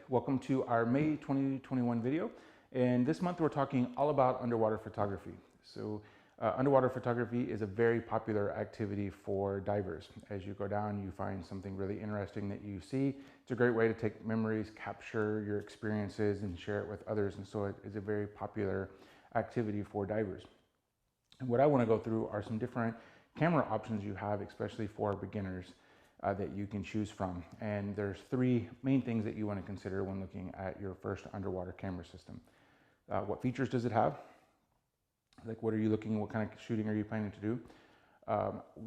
Welcome to our May 2021 video. And this month we're talking all about underwater photography. Underwater photography is a very popular activity for divers. As you go down, you find something really interesting that you see. It's a great way to take memories, capture your experiences, and share it with others. And so it is a very popular activity for divers. And what I want to go through are some different camera options you have, especially for beginners, that you can choose from. And there's three main things that you want to consider when looking at your first underwater camera system. What features does it have? Like, what are you looking, what kind of shooting are you planning to do?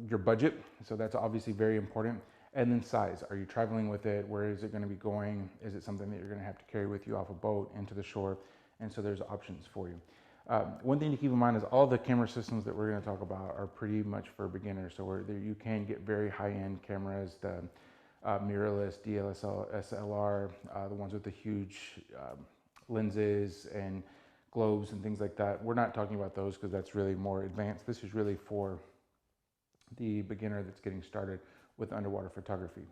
Your budget, so that's obviously very important. And then size, are you traveling with it? Where is it going to be going? Is it something that you're going to have to carry with you off a boat into the shore? And so there's options for you. One thing to keep in mind is all the camera systems that we're going to talk about are pretty much for beginners. So you can get very high-end cameras, the mirrorless DSLR, the ones with the huge lenses and globes and things like that. We're not talking about those because that's really more advanced. This is really for the beginner that's getting started with underwater photography.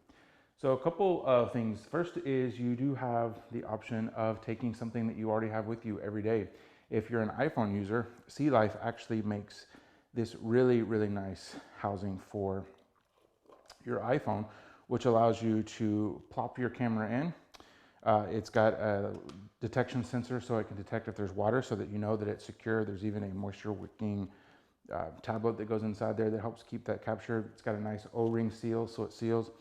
So a couple of things. First is you do have the option of taking something that you already have with you every day. If you're an iPhone user, Sea Life actually makes this really, really nice housing for your iPhone, which allows you to plop your camera in. It's got a detection sensor so it can detect if there's water so that you know that it's secure. There's even a moisture wicking tablet that goes inside there that helps keep that captured. It's got a nice O-ring seal so it seals.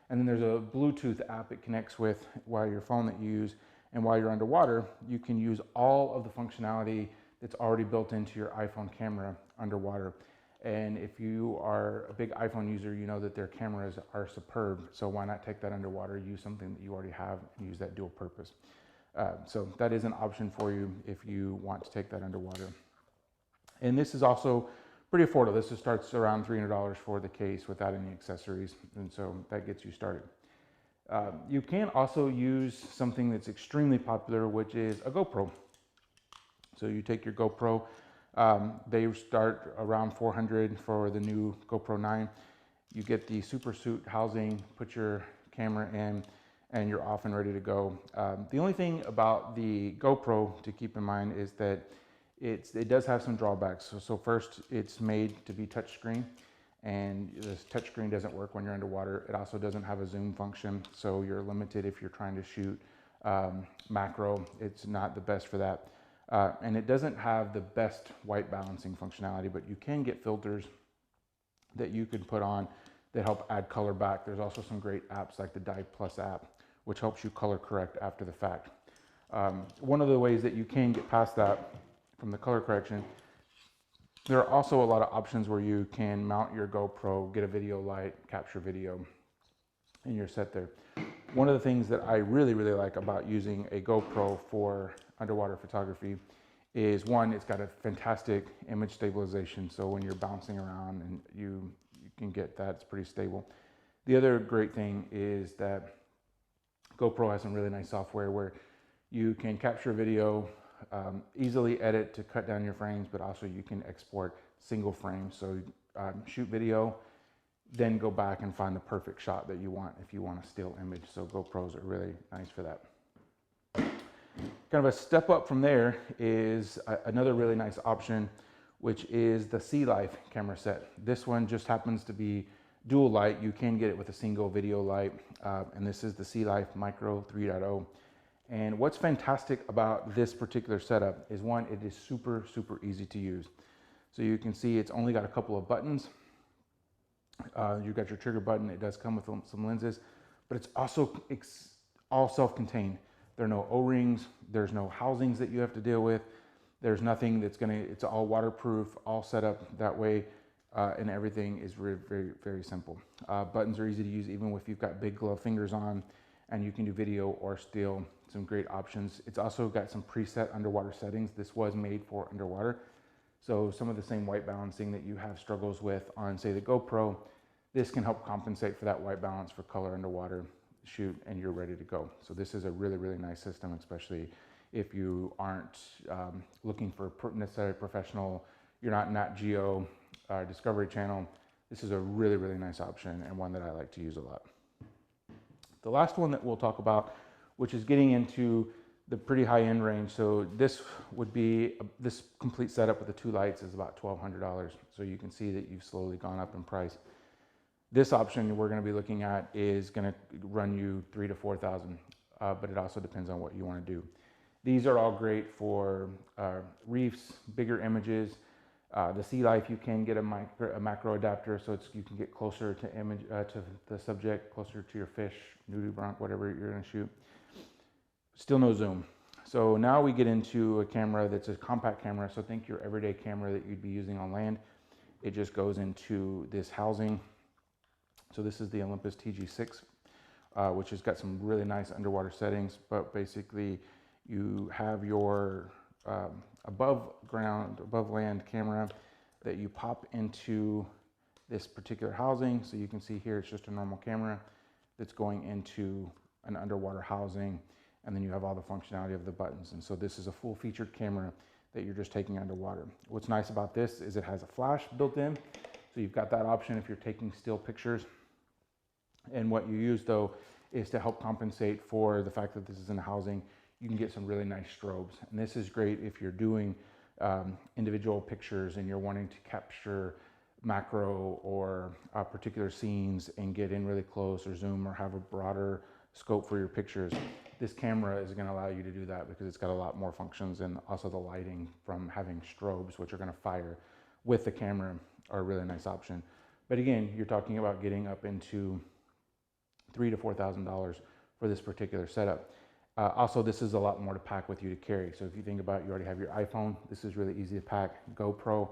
And then there's a Bluetooth app it connects with while your phone that you use. And while you're underwater, you can use all of the functionality that's already built into your iPhone camera underwater. And if you are a big iPhone user, you know that their cameras are superb. So why not take that underwater, use something that you already have, and use that dual purpose. So that is an option for you if you want to take that underwater. And this is also pretty affordable. This starts around $300 for the case without any accessories. And so that gets you started. You can also use something that's extremely popular, which is a GoPro. So you take your GoPro, they start around $400 for the new GoPro 9. You get the super suit housing, put your camera in, and you're off and ready to go. The only thing about the GoPro to keep in mind is that it does have some drawbacks. So first, it's made to be touchscreen. And this touchscreen doesn't work when you're underwater. It also doesn't have a zoom function, so you're limited if you're trying to shoot macro. It's not the best for that. And it doesn't have the best white balancing functionality, but you can get filters that you can put on that help add color back. There's also some great apps like the Dive Plus app, which helps you color correct after the fact. One of the ways that you can get past that from the color correction, there are also a lot of options where you can mount your GoPro, get a video light, capture video, and you're set there. One of the things that I really, really like about using a GoPro for underwater photography is, one, it's got a fantastic image stabilization. So when you're bouncing around and you can get that, it's pretty stable. The other great thing is that GoPro has some really nice software where you can capture video, easily edit to cut down your frames, but also you can export single frames. So shoot video, then go back and find the perfect shot that you want if you want a still image. So GoPros are really nice for that. Kind of a step up from there is another really nice option, which is the Sea Life camera set. This one just happens to be dual light. You can get it with a single video light, and this is the Sea Life Micro 3.0. And what's fantastic about this particular setup is, one, it is super, super easy to use. So you can see it's only got a couple of buttons. You've got your trigger button. It does come with some lenses, but it's all self-contained. There are no O-rings. There's no housings that you have to deal with. There's nothing it's all waterproof, all set up that way, and everything is very, very, very simple. Buttons are easy to use even if you've got big glove fingers on, and you can do video or still. Some great options. It's also got some preset underwater settings. This was made for underwater. So some of the same white balancing that you have struggles with on, say, the GoPro, this can help compensate for that white balance for color underwater shoot, and you're ready to go. So this is a really, really nice system, especially if you aren't looking for necessarily professional, you're not Nat Geo, Discovery Channel. This is a really, really nice option and one that I like to use a lot. The last one that we'll talk about which is getting into the pretty high end range. So this would be, this complete setup with the 2 lights is about $1,200. So you can see that you've slowly gone up in price. This option we're going to be looking at is going to run you $3,000 to $4,000, but it also depends on what you want to do. These are all great for reefs, bigger images. The sea life, you can get a macro adapter, so you can get closer to to the subject, closer to your fish, nudibranch, whatever you're going to shoot. Still no zoom. So now we get into a camera that's a compact camera. So think your everyday camera that you'd be using on land. It just goes into this housing. So this is the Olympus TG6, which has got some really nice underwater settings, but basically you have your above land camera that you pop into this particular housing. So you can see here, it's just a normal camera that's going into an underwater housing. And then you have all the functionality of the buttons. And so this is a full featured camera that you're just taking underwater. What's nice about this is it has a flash built in. So you've got that option if you're taking still pictures. And what you use though is to help compensate for the fact that this is in a housing. You can get some really nice strobes. And this is great if you're doing individual pictures and you're wanting to capture macro or particular scenes and get in really close or zoom or have a broader scope for your pictures. This camera is going to allow you to do that because it's got a lot more functions, and also the lighting from having strobes, which are going to fire with the camera, are a really nice option. But again, you're talking about getting up into $3,000 to $4,000 for this particular setup. Also, this is a lot more to pack with you to carry. So if you think about, you already have your iPhone, this is really easy to pack. GoPro,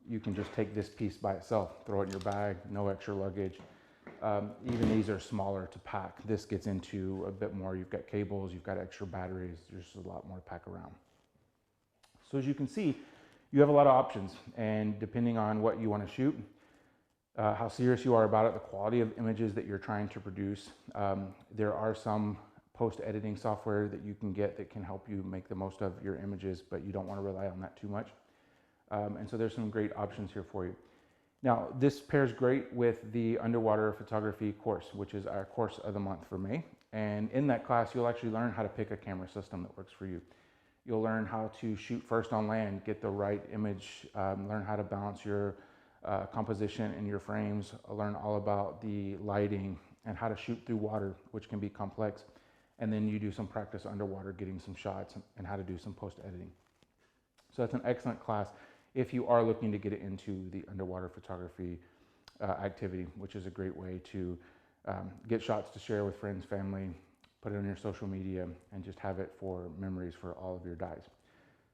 you can just take this piece by itself, throw it in your bag, no extra luggage. Even these are smaller to pack. This gets into a bit more. You've got cables, you've got extra batteries. There's just a lot more to pack around. So as you can see, you have a lot of options, and depending on what you want to shoot, how serious you are about it, the quality of images that you're trying to produce, there are some post-editing software that you can get that can help you make the most of your images, but you don't want to rely on that too much. And so there's some great options here for you. Now, this pairs great with the underwater photography course, which is our course of the month for May. And in that class, you'll actually learn how to pick a camera system that works for you. You'll learn how to shoot first on land, get the right image, learn how to balance your composition in your frames, learn all about the lighting and how to shoot through water, which can be complex. And then you do some practice underwater, getting some shots and how to do some post-editing. So that's an excellent class if you are looking to get into the underwater photography activity, which is a great way to get shots to share with friends, family, put it on your social media, and just have it for memories for all of your dives.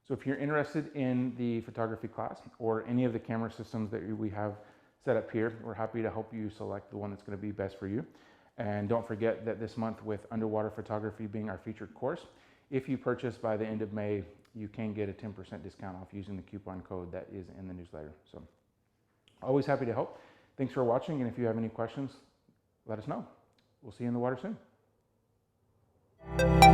So if you're interested in the photography class or any of the camera systems that we have set up here, we're happy to help you select the one that's going to be best for you. And don't forget that this month, with underwater photography being our featured course, if you purchase by the end of May, you can get a 10% discount off using the coupon code that is in the newsletter. So always happy to help. Thanks for watching. And if you have any questions, let us know. We'll see you in the water soon.